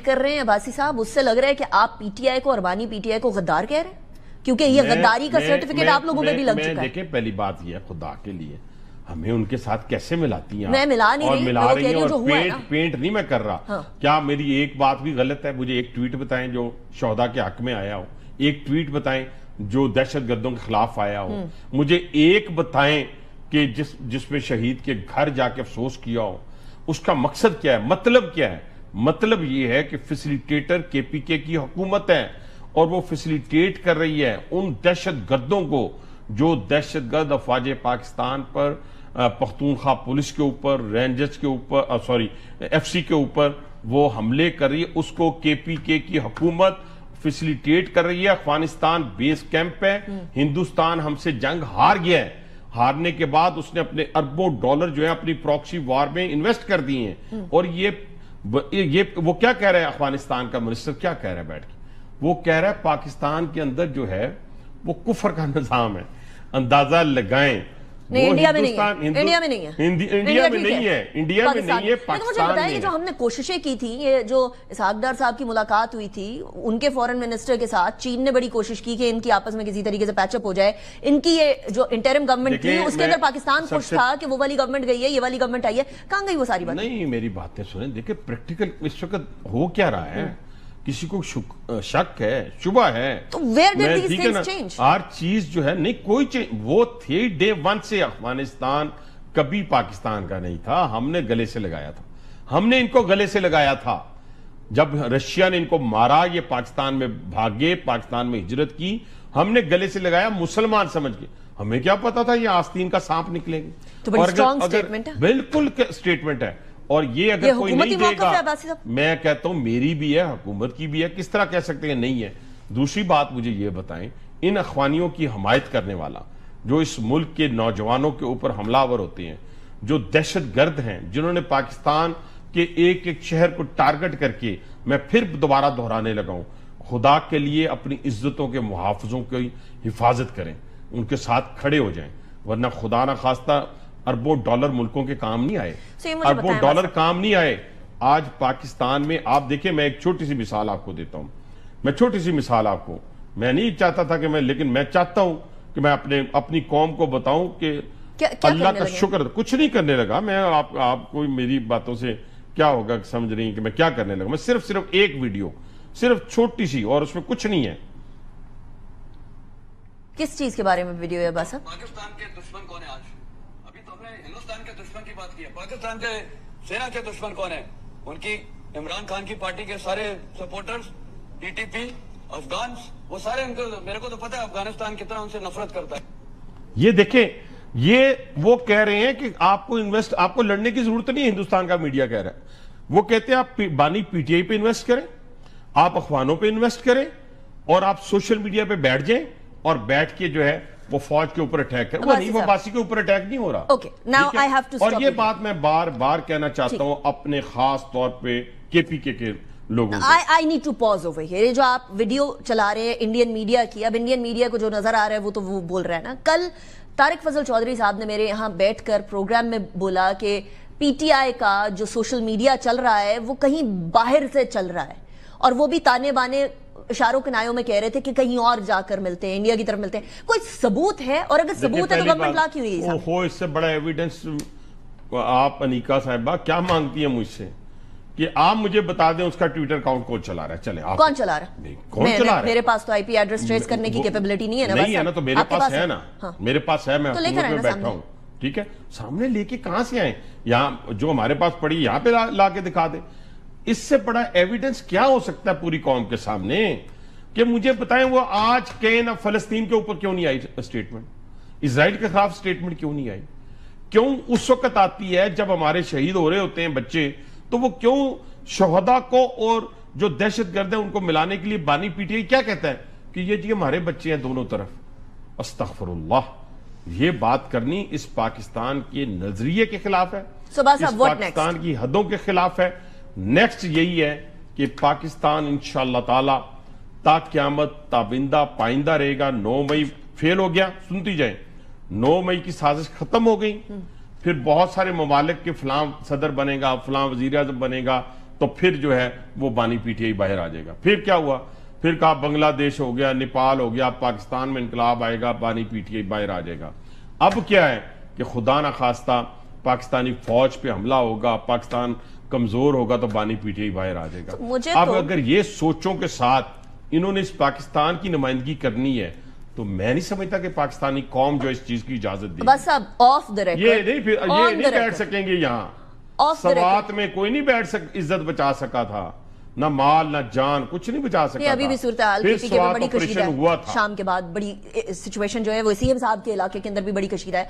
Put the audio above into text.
کر رہے ہیں عباسی صاحب، اس سے لگ رہا ہے کہ آپ پی ٹی آئی کو، اربانی پی ٹی آئی کو غدار کہہ رہے ہیں، کیونکہ یہ غداری کا سرٹیفکیٹ آپ لوگوں پہ بھی لگ چکا ہے۔ دیکھیں پہلی بات یہ ہے، خدا کے لیے ہمیں ان کے ساتھ کیسے ملاتی ہیں؟ میں ملا نہیں رہی، ملا رہی ہیں، اور پینٹ نہیں میں کر رہا۔ کیا میری ایک بات بھی غلط ہے؟ مجھے ایک ٹویٹ بتائیں جو شہداء کے حق میں آیا ہو، ایک ٹویٹ بتائیں جو دہشت گردوں کے خلاف آیا ہو، مجھے ایک بتائیں کہ جس میں شہید کے گھر جا کے افسوس کیا ہو۔ اس کا مقصد کیا ہے؟ مطلب کیا ہے؟ مطلب یہ ہے کہ فیسیلیٹیٹر کے پی کے کی حکومت ہے، اور وہ فیسیلیٹیٹ کر رہی ہے ان دہشت گردوں کو جو دہشت گرد افواج پاکستان پر، پختونخوا پولیس کے اوپر، رینجرز کے اوپر، ایف سی کے اوپر وہ حملے کر رہی ہے۔ اس کو کے پی کے کی حکومت فیسیلیٹیٹ کر رہی ہے۔ افغانستان بیس کیمپ ہے، ہندوستان ہم سے جنگ ہار گیا ہے، ہارنے کے بعد اس نے اپنے اربوں ڈالر جو ہے اپنی پراکسی وار میں انویسٹ کر دیے ہیں۔ اور یہ وہ کیا کہہ رہا ہے افغانستان کا منسٹر؟ کیا کہہ رہا ہے بیٹھ کے؟ وہ کہہ رہا ہے پاکستان کے اندر جو ہے وہ کفر کا نظام ہے۔ اندازہ لگائیں، انڈیا میں نہیں ہے، انڈیا میں نہیں ہے، انڈیا میں نہیں ہے، انڈیا میں نہیں ہے، پاکستان میں ہے۔ جو ہم نے کوششیں کی تھی، یہ جو اسحاق ڈار صاحب کی ملاقات ہوئی تھی ان کے فورن منسٹر کے ساتھ، چین نے بڑی کوشش کی کہ ان کی آپس میں کسی طریقے سے پیچ اپ ہو جائے۔ ان کی یہ جو انٹرم گورنمنٹ تھی اس کے اندر پاکستان خوش تھا کہ وہ والی گورنمنٹ گئی ہے، یہ والی گورنمنٹ آئی ہے، کہاں گئی وہ ساری بات؟ نہیں، میری باتیں سنیں، دیکھیں پریکٹیکل اس وقت ہو کیا رہا ہے، کسی کو شک ہے، شبہ ہے، تو where did these things change؟ ہر چیز جو ہے نہیں کوئی چیز، وہ تھی ڈے ون سے افغانستان کبھی پاکستان کا نہیں تھا۔ ہم نے گلے سے لگایا تھا، ہم نے ان کو گلے سے لگایا تھا۔ جب رشیا نے ان کو مارا، یہ پاکستان میں بھاگے، پاکستان میں ہجرت کی، ہم نے گلے سے لگایا مسلمان سمجھ کے۔ ہمیں کیا پتا تھا یہ آستین کا سانپ نکلے گی؟ تو بڑی سٹرونگ سٹیٹمنٹ ہے، بالکل سٹیٹمنٹ ہے۔ اور یہ اگر کوئی نہیں دے گا، میں کہتا ہوں میری بھی ہے، حکومت کی بھی ہے، کس طرح کہہ سکتے ہیں نہیں ہے؟ دوسری بات مجھے یہ بتائیں، ان اخوانیوں کی حمایت کرنے والا جو اس ملک کے نوجوانوں کے اوپر حملہ آور ہوتے ہیں، جو دہشت گرد ہیں، جنہوں نے پاکستان کے ایک ایک شہر کو ٹارگٹ کر کے، میں پھر دوبارہ دہرانے لگا ہوں، خدا کے لیے اپنی عزتوں کے محافظوں کی حفاظت کریں، ان کے ساتھ کھڑے ہو جائیں، ورنہ خدا نہ خواستہ اربوں ڈالر ملکوں کے کام نہیں آئے، اربوں ڈالر کام نہیں آئے۔ آج پاکستان میں آپ دیکھیں، میں ایک چھوٹی سی مثال آپ کو دیتا ہوں، میں چھوٹی سی مثال آپ کو، میں نہیں چاہتا تھا کہ لیکن میں چاہتا ہوں کہ میں اپنی قوم کو بتاؤں کہ اللہ کا شکر، کچھ نہیں کرنے لگا میں۔ آپ کو میری باتوں سے کیا ہوگا سمجھ رہی ہیں کہ میں کیا کرنے لگا؟ میں صرف ایک ویڈیو، صرف چھوٹی سی، اور اس میں کچھ نہیں ہے۔ کس چیز کے بارے میں ویڈیو ہے باسا؟ پاکستان کے دشمن کون ہے آج؟ ابھی تو ہم نے ہندوستان کے دشمن کی بات کی ہے، پاکستان کے سینا کے دشمن کون ہیں؟ ان کی عمران خان کی پارٹی کے سارے سپورٹرز، ٹی ٹی پی، افغانز، وہ سارے میرے کو تو پتا ہے افغانستان کتنا ان سے نفرت کرتا ہے۔ یہ دیکھیں، یہ وہ کہہ رہے ہیں کہ آپ کو لڑنے کی ضرورت نہیں ہے، ہندوستان کا میڈیا کہہ رہا ہے۔ وہ کہتے ہیں آپ بانی پی ٹی آئی پہ انویسٹ کریں، آپ اخوانوں پہ انویسٹ کریں، اور آپ سوشل میڈیا پہ بیٹھ جائیں، اور بیٹھ کے جو ہے وہ فوج کے اوپر اٹیک کریں۔ وہ نہیں، وہ باسی کے اوپر اٹیک نہیں ہو رہا۔ اور یہ بات میں بار بار کہنا چاہتا ہوں اپنے خاص طور پہ کے پی کے لوگوں کو۔ I need to pause over here۔ یہ جو آپ ویڈیو چلا رہے ہیں انڈین میڈیا کی، اب انڈین میڈیا کو جو نظر آ رہا ہے وہ تو وہ بول رہا ہے نا۔ کل طارق فضل چودھری صاحب نے میرے یہاں بیٹھ کر پروگرام میں بولا کہ پی ٹی آئی کا جو سوشل میڈیا چل رہا ہے وہ کہیں باہر سے چل رہا ہے، اور وہ بھی تانے بانے اشاروں کنایوں میں کہہ رہے تھے کہ کہیں اور جا کر ملتے ہیں، انڈیا کی طرف ملتے ہیں۔ کوئی ثبوت ہے؟ اور اگر ثبوت ہے تو گورنمنٹ لا کیوں ہوئی ہے؟ اس سے بڑا ایویڈنس آپ انیکا صاحبہ کیا مانگتی ہیں مجھ سے کہ آپ مجھے بتا دیں اس کا ٹویٹر اکاؤنٹ کون چلا رہا ہے؟ چلیں آپ کون چلا رہا ہے؟ کون چلا رہا ہے؟ میرے پاس تو آئی پی ایڈریس ٹریس کرنے کی کیپیبلٹی نہیں ہے نا۔ نہیں ہے نا، تو میرے پاس ہے نا، میرے پاس ہے، میں حکومت میں بیٹھا ہوں، ٹھیک ہے؟ سامنے لے کے کہاں سے آئیں؟ یہاں جو ہمارے پاس پڑی یہاں پہ لا کے دکھا دیں۔ اس سے بڑا ایویڈنس کیا ہو سکتا ہے پوری قوم کے سامنے؟ کہ مجھے بتائیں وہ آج کہیں فلسطین کے اوپر کیوں نہیں آئی اسٹیٹمنٹ؟ اسرائیل کے خلاف اسٹیٹمنٹ کیوں نہیں آئی؟ کیوں اس وقت آتی ہے جب ہمارے شہید ہو رہے ہوتے ہیں بچے، تو وہ کیوں شہداء کو اور جو دہشت گرد ہیں ان کو ملانے کے لیے بانی پی ٹی آئی کیا کہتا ہے کہ یہ جی ہمارے بچے ہیں دونوں طرف؟ استغفر اللہ۔ یہ بات کرنی اس پاکستان کے نظریے کے خلاف ہے، اس پاکستان کی حدوں کے خلاف ہے۔ نیکسٹ یہی ہے کہ پاکستان انشاءاللہ تعالی تا قیامت تابندہ پائندہ رہے گا۔ 9 مئی فیل ہو گیا، سنتی جائیں، 9 مئی کی سازش ختم ہو گئی، پھر بہت سارے ممالک کے فلاں صدر بنے گا، فلاں وزیر اعظم بنے گا، تو پھر جو ہے وہ بانی پی ٹی آئی باہر آ جائے گا. پھر کیا ہوا؟ پھر کہا بنگلہ دیش ہو گیا، نیپال ہو گیا، پاکستان میں انقلاب آئے گا، بانی پی ٹی آئی باہر آ جائے گا. اب کیا ہے کہ خدا نخواستہ پاکستانی فوج پہ حملہ ہوگا، پاکستان کمزور ہوگا تو بانی پی ٹی آئی باہر آ جائے گا. اب اگر یہ سوچوں کے ساتھ انہوں نے اس پاکستان کی نمائندگی کرنی ہے تو میں نہیں سمجھتا کہ پاکستانی قوم جو اس چیز کی اجازت دے. بس اب آف دا ریکارڈ یہ نہیں بیٹھ سکیں گے یہاں. سوات میں کوئی نہیں بیٹھ عزت بچا سکا تھا، نہ مال نہ جان، کچھ نہیں بچا سکا تھا. ابھی بھی صورتحال پی پی کے میں بڑی کشیدہ ہے. شام کے بعد بڑی سچویشن جو ہے وہ سی ایم صاحب کے علاقے کے اندر بھی بڑی کشیدہ ہے.